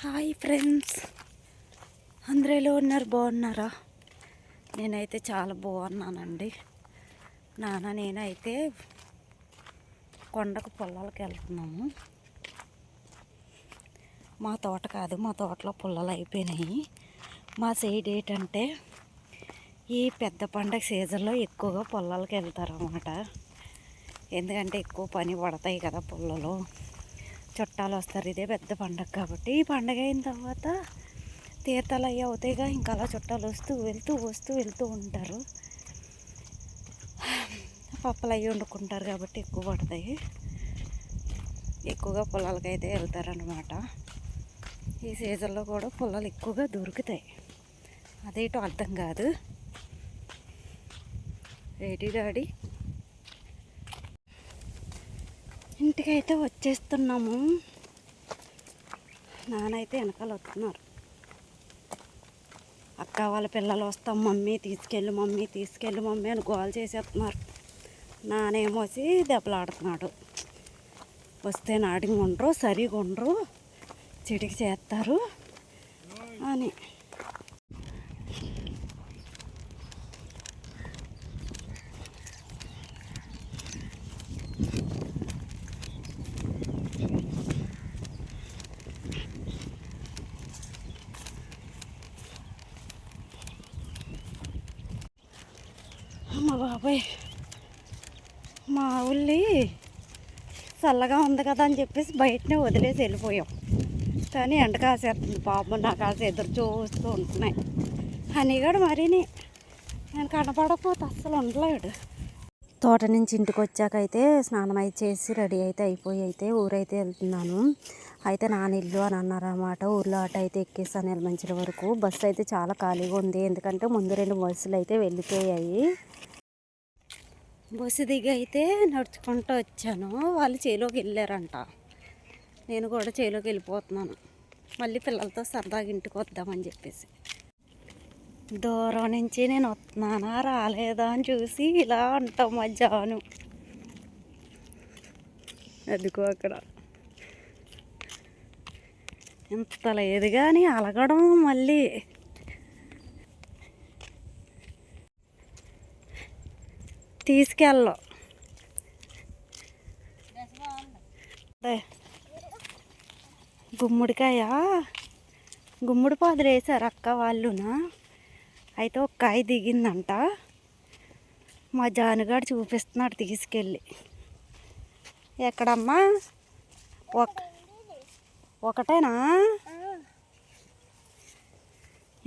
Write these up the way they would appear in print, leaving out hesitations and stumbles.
Hi friends, అందరూ ఎలా ఉన్నారు? బాగున్నారా? నేనైతే చాలా బాగున్నానండి. నేనైతే కొండకు పొలాలకు వెళ్తున్నాము. మా తోట కాదు, మా తోటలో పొలాలు అయిపోయినాయి. మా సైడ్ ఏంటంటే ఈ పెద్ద పండగ సీజన్లో ఎక్కువగా పొలాలకు వెళ్తారు అన్నమాట. ఎందుకంటే ఎక్కువ పని పడతాయి కదా, పొలాలు చుట్టాలు వస్తారు. ఇదే పెద్ద పండగ కాబట్టి ఈ పండగ అయిన తర్వాత తీర్థాలు అవి అవుతాయిగా, ఇంకా అలా చుట్టాలు వెళ్తూ ఉంటారు. పప్పులు అవి వండుకుంటారు కాబట్టి ఎక్కువ పడతాయి. ఎక్కువగా పొలాలకు అయితే వెళ్తారనమాట. ఈ సీజన్లో కూడా పొలాలు ఎక్కువగా దొరుకుతాయి. అదేటో అర్థం కాదు. ఏంటి డాడీ? ఇంటికైతే వచ్చేస్తున్నాము. నానైతే వెనకాల వస్తున్నారు. అక్క వాళ్ళ పిల్లలు వస్తాం, మమ్మీ తీసుకెళ్ళు మమ్మీ అని గోల్ చేసేస్తున్నారు. నానేమోసి దెబ్బలాడుతున్నాడు. వస్తే నాటికి ఉండరు, సరిగా ఉండరు, చెడికి చేస్తారు అని. అమ్మ బాబాయ్, మా ఊళ్ళి చల్లగా ఉంది కదా అని చెప్పేసి బయటనే వదిలేసి వెళ్ళిపోయాం. కానీ ఎండ కాసేస్తుంది. పాపం నా కాసి ఎదురు చూస్తూ ఉంటున్నాయి. హనీగాడు మరీని నేను కనపడకపోతే అస్సలు ఉండలేడు. తోట నుంచి ఇంటికి వచ్చాకైతే స్నానం అయితే చేసి రెడీ అయిపోయి ఊరైతే వెళ్తున్నాను. అయితే నానిల్లు అని అన్నారన్నమాట. ఊర్లో ఆట అయితే ఎక్కేసాను ఎలమంచిల వరకు. బస్సు అయితే చాలా ఖాళీగా ఉంది, ఎందుకంటే ముందు 2 బస్సులు అయితే వెళ్ళిపోయాయి. బస్సు దిగి అయితే నడుచుకుంటూ వచ్చాను. వాళ్ళు చేలోకి వెళ్ళారంట. నేను కూడా చేలోకి వెళ్ళిపోతున్నాను. మళ్ళీ పిల్లలతో సరదాగా ఇంటికి వద్దామని చెప్పేసి. దూరం నుంచి నేను వస్తున్నానా రాలేదా అని చూసి ఇలా అంటాం మధ్యాహ్నం. అదిగో అక్కడ ఇంత లేదు కానీ అలగడం మళ్ళీ. తీసుకెళ్ళం. గుమ్మడి పాదులు వేసారు అక్క వాళ్ళునా. అయితే ఒక కాయ దిగిందంట. మా జానుగాడు చూపిస్తున్నాడు తీసుకెళ్ళి. ఎక్కడమ్మా? ఒకటేనా?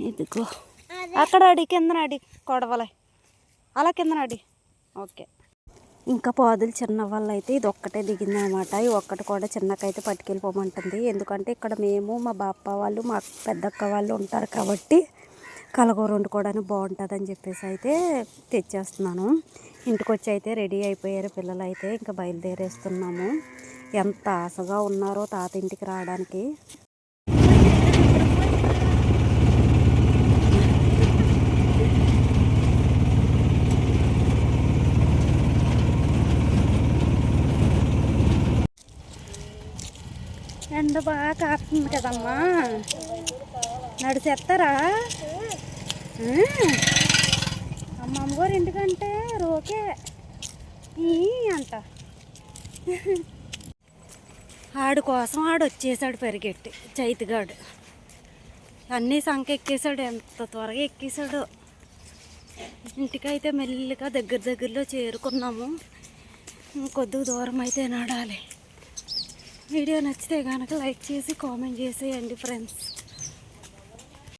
ఇదిగో అక్కడ కిందన కొడవలే, అలా కిందన ఓకే. ఇంకా పాదులు చిన్న వాళ్ళు అయితే ఇది ఒక్కటే దిగింది అనమాట. ఈ ఒక్కటి కూడా చిన్నకైతే పట్టుకెళ్ళిపోమంటుంది. ఎందుకంటే ఇక్కడ మేము, మా బాప వాళ్ళు, మా పెద్దక్క వాళ్ళు ఉంటారు కాబట్టి కలగూర వండుకోవడానికి బాగుంటుందని చెప్పేసి అయితే తెచ్చేస్తున్నాను. ఇంటికి వచ్చి అయితే రెడీ అయిపోయారు పిల్లలు. అయితే ఇంకా బయలుదేరేస్తున్నాము. ఎంత ఆశగా ఉన్నారో తాత ఇంటికి రావడానికి. ఎండ బాగా కాస్తుంది కదమ్మా, నడిచేస్తారా? అమ్మమ్మగారు ఇంటికంటే రోకే అంట. ఆడు కోసం ఆడు వచ్చేసాడు పరిగెట్టి. చైతిగాడు అన్నీ సంఖ్య ఎక్కేసాడు. ఎంత త్వరగా ఎక్కేసాడు. ఇంటికైతే మెల్లిగా దగ్గరలో చేరుకున్నాము. కొద్దిగా దూరం అయితే నడాలి. వీడియో నచ్చితే కనుక లైక్ చేసి కామెంట్ చేసేయండి ఫ్రెండ్స్.